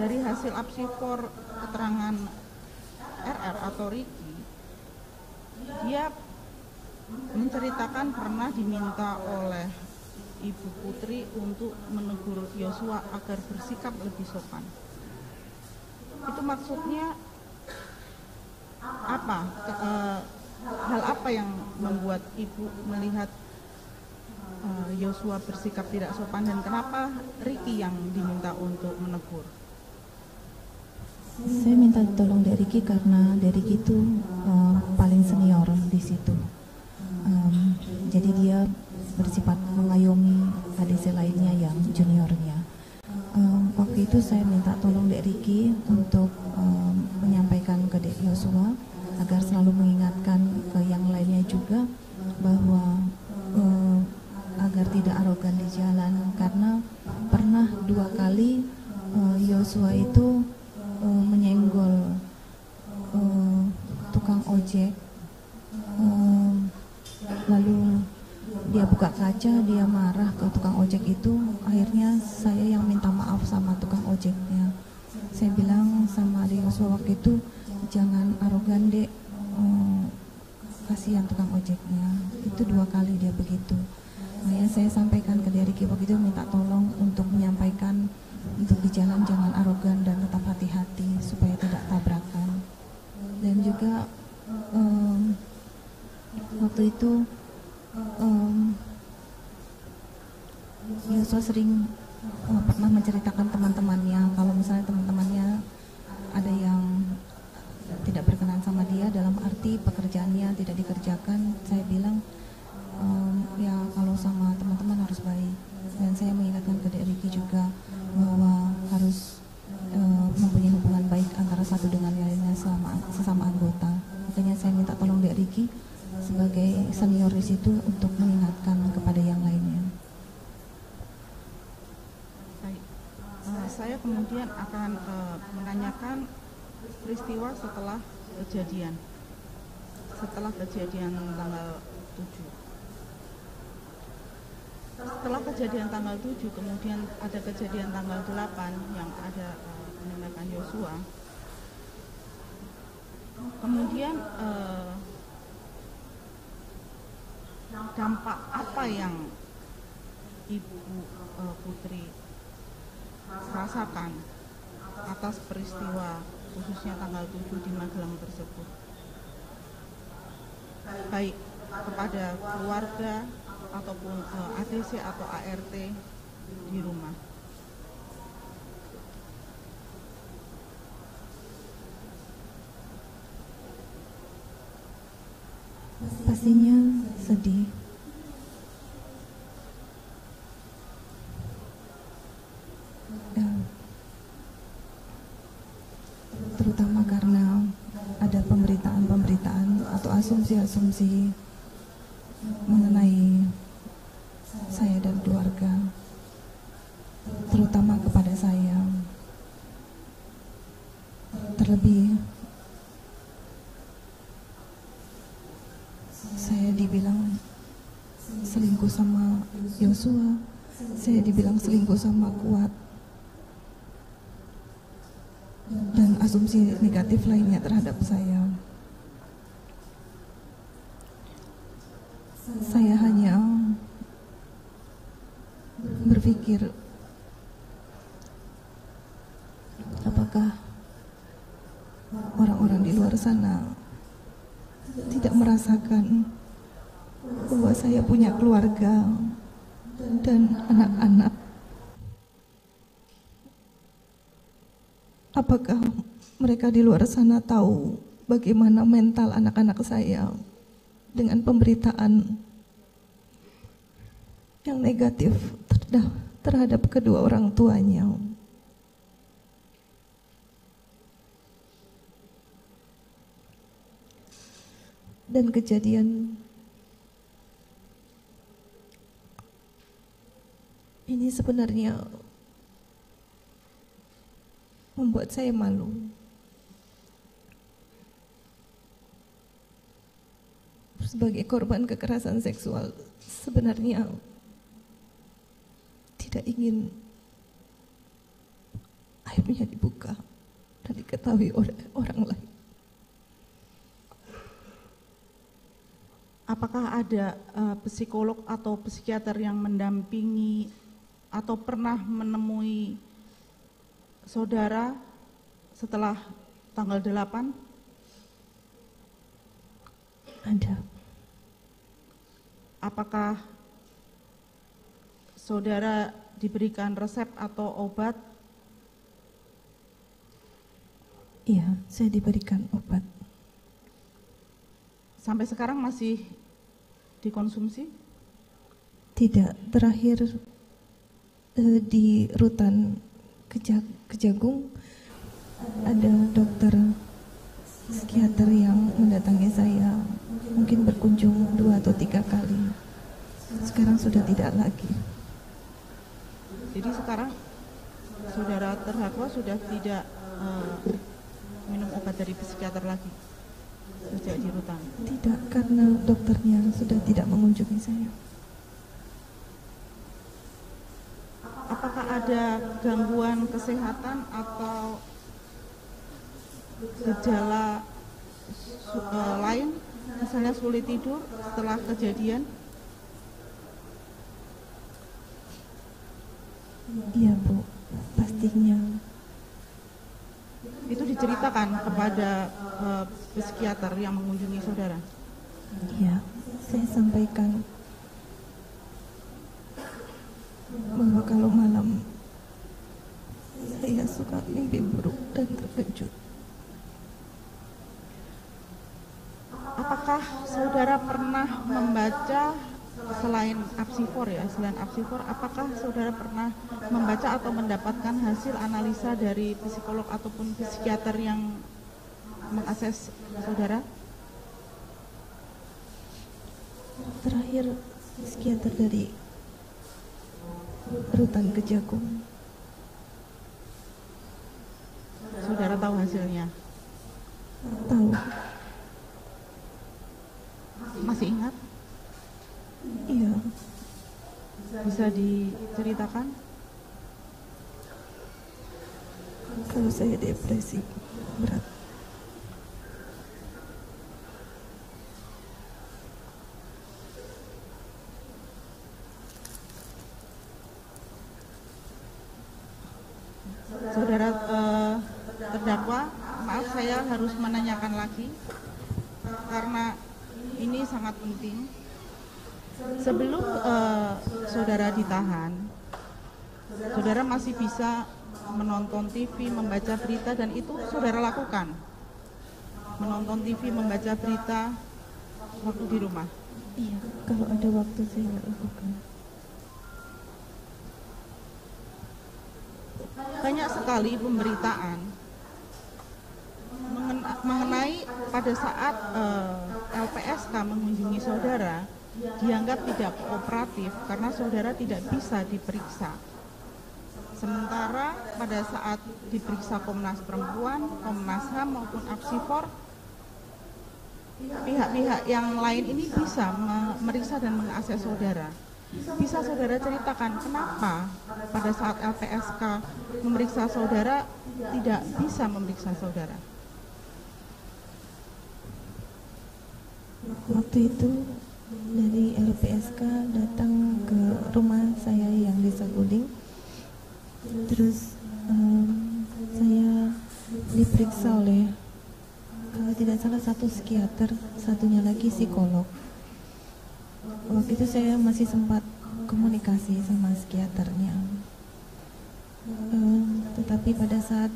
dari hasil apsifor keterangan RR atau Ricky, dia menceritakan pernah diminta oleh Ibu Putri untuk menegur Yosua agar bersikap lebih sopan. Itu maksudnya apa? Hal apa yang membuat Ibu melihat Yosua bersikap tidak sopan, dan kenapa Ricky yang diminta untuk menegur? Saya minta tolong dari Ricky karena dari Ricky itu paling senior di situ. Jadi dia bersifat mengayomi adik lainnya yang juniornya. Waktu itu saya minta tolong Dek Ricky untuk menyampaikan ke Dek Yosua agar selalu mengingatkan ke yang lainnya juga bahwa agar tidak arogan di jalan, karena pernah 2 kali Yosua itu menyenggol tukang ojek, lalu dia buka kaca, dia marah ke tukang ojek itu. Akhirnya saya yang minta maaf sama tukang ojeknya. Saya bilang sama Dek Yosua waktu itu, jangan arogan Dek, kasihan tukang ojeknya. Itu 2 kali dia begitu. Makanya saya sampaikan ke Dek Ricky waktu itu, minta tolong untuk menyampaikan untuk di jalan jangan arogan dan tetap hati-hati supaya tidak tabrakan. Dan juga waktu itu Yosua sering pernah menceritakan teman-temannya kalau misalnya teman-temannya ada yang tidak berkenan sama dia dalam arti pekerjaannya tidak dikerjakan. Saya bilang ya kalau sama teman-teman harus baik, dan saya mengingatkan ke Dek Ricky juga bahwa harus mempunyai hubungan baik antara satu dengan lainnya sesama anggota. Makanya saya minta tolong Dek Ricky sebagai senior di situ untuk mengingatkan kepada yang lainnya. Baik, saya kemudian akan menanyakan peristiwa setelah kejadian tanggal 7. Setelah kejadian tanggal 7, kemudian ada kejadian tanggal 8 yang ada penembakan Yosua. Kemudian dampak apa yang Ibu Putri rasakan atas peristiwa khususnya tanggal 7 di Magelang tersebut, baik kepada keluarga ataupun ADC atau ART di rumah? Pastinya sedih. Terutama karena ada pemberitaan atau asumsi-asumsi mengenai saya dan keluarga, terutama kepada saya. Terlebih saya dibilang selingkuh sama Yosua, saya dibilang selingkuh sama Kuat, dan asumsi negatif lainnya terhadap saya. Saya hanya berpikir, apakah orang-orang di luar sana tidak merasakan bahwa saya punya keluarga dan anak-anak? Apakah mereka di luar sana tahu bagaimana mental anak-anak saya dengan pemberitaan yang negatif terhadap kedua orang tuanya? Dan kejadian ini sebenarnya membuat saya malu. Sebagai korban kekerasan seksual, sebenarnya tidak ingin akhirnya dibuka dan diketahui oleh orang lain. Apakah ada psikolog atau psikiater yang mendampingi atau pernah menemui saudara setelah tanggal 8? Ada. Apakah saudara diberikan resep atau obat? Iya, saya diberikan obat. Sampai sekarang masih dikonsumsi? Tidak, terakhir di rutan Kejagung ada dokter psikiater yang mendatangi saya, mungkin berkunjung 2 atau 3 kali. Sekarang sudah tidak lagi. Jadi sekarang saudara terdakwa sudah tidak minum obat dari psikiater lagi sejak di rutan? Tidak, karena dokternya sudah tidak mengunjungi saya. Apakah ada gangguan kesehatan atau gejala lain, misalnya sulit tidur setelah kejadian? Iya Bu, pastinya. Itu diceritakan kepada psikiater yang mengunjungi saudara? Iya, saya sampaikan bahwa kalau malam saya suka mimpi buruk dan terkejut. Apakah saudara pernah membaca selain Apsifor ya, apakah saudara pernah membaca atau mendapatkan hasil analisa dari psikolog ataupun psikiater yang mengakses saudara? Terakhir psikiater dari rutan Kejagung. Saudara tahu hasilnya? Tahu. Masih ingat? Iya. Bisa diceritakan? Kalau saya depresi berat. Saudara terdakwa, maaf saya harus menanyakan lagi karena ini sangat penting. Sebelum saudara ditahan, saudara masih bisa menonton TV, membaca berita, dan itu saudara lakukan? Menonton TV, membaca berita waktu di rumah? Iya, kalau ada waktu saya lakukan. Banyak sekali pemberitaan mengenai pada saat LPSK mengunjungi saudara dianggap tidak kooperatif karena saudara tidak bisa diperiksa. Sementara pada saat diperiksa Komnas Perempuan, Komnas HAM maupun Apsifor, pihak-pihak yang lain ini bisa memeriksa dan mengakses saudara. Bisa saudara ceritakan kenapa pada saat LPSK memeriksa saudara tidak bisa memeriksa saudara? Waktu itu dari LPSK datang ke rumah saya yang di Saguling. Terus saya diperiksa oleh, kalau tidak salah, 1 psikiater, satunya lagi psikolog. Waktu itu saya masih sempat komunikasi sama psikiaternya. Tetapi pada saat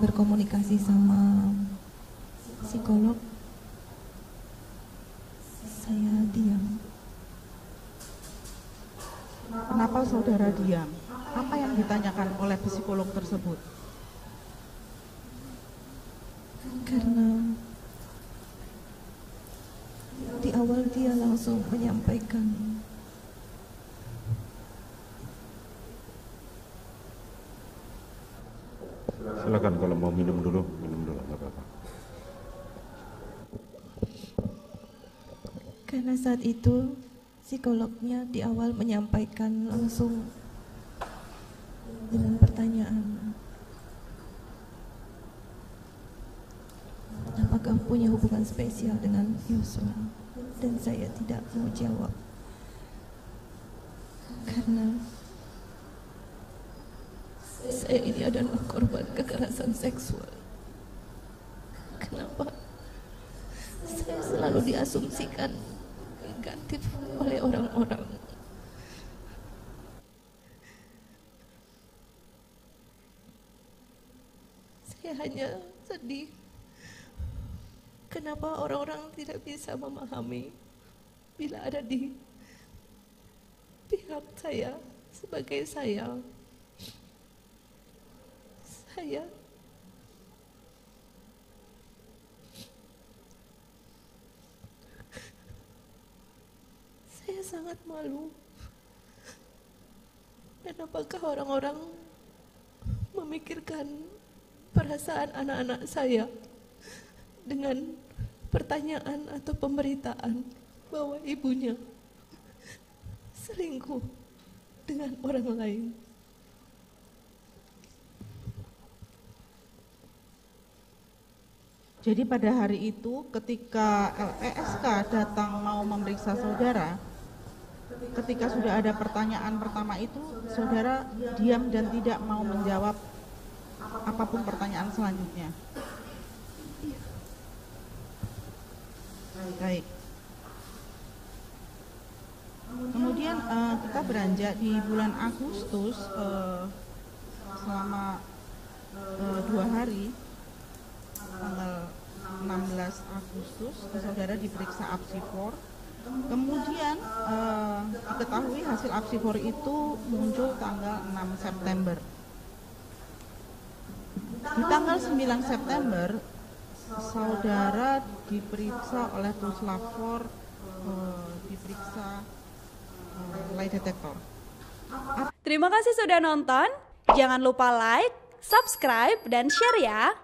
berkomunikasi sama psikolog, saya diam. Kenapa saudara diam? Apa yang ditanyakan oleh psikolog tersebut? Karena di awal dia langsung menyampaikan silakan, kalau mau minum dulu nggak apa-apa. karena saat itu psikolognya di awal menyampaikan langsung dengan pertanyaan, hubungan spesial dengan Yosua, dan saya tidak mau jawab karena saya ini adalah korban kekerasan seksual. Kenapa saya selalu diasumsikan negatif oleh orang-orang? Saya hanya sedih kenapa orang-orang tidak bisa memahami bila ada di pihak saya sebagai saya sangat malu. Dan apakah orang-orang memikirkan perasaan anak-anak saya dengan pertanyaan atau pemberitaan bahwa ibunya selingkuh dengan orang lain? Jadi pada hari itu ketika LPSK datang mau memeriksa saudara, ketika sudah ada pertanyaan pertama itu, saudara diam dan tidak mau menjawab apapun pertanyaan selanjutnya. Baik. Kemudian kita beranjak di bulan Agustus selama 2 hari, tanggal 16 Agustus saudara diperiksa apsifor. Kemudian diketahui hasil apsifor itu muncul tanggal 6 September. Di tanggal 9 September saudara diperiksa oleh Puslapfor, diperiksa lie detector. Terima kasih sudah nonton. Jangan lupa like, subscribe, dan share ya.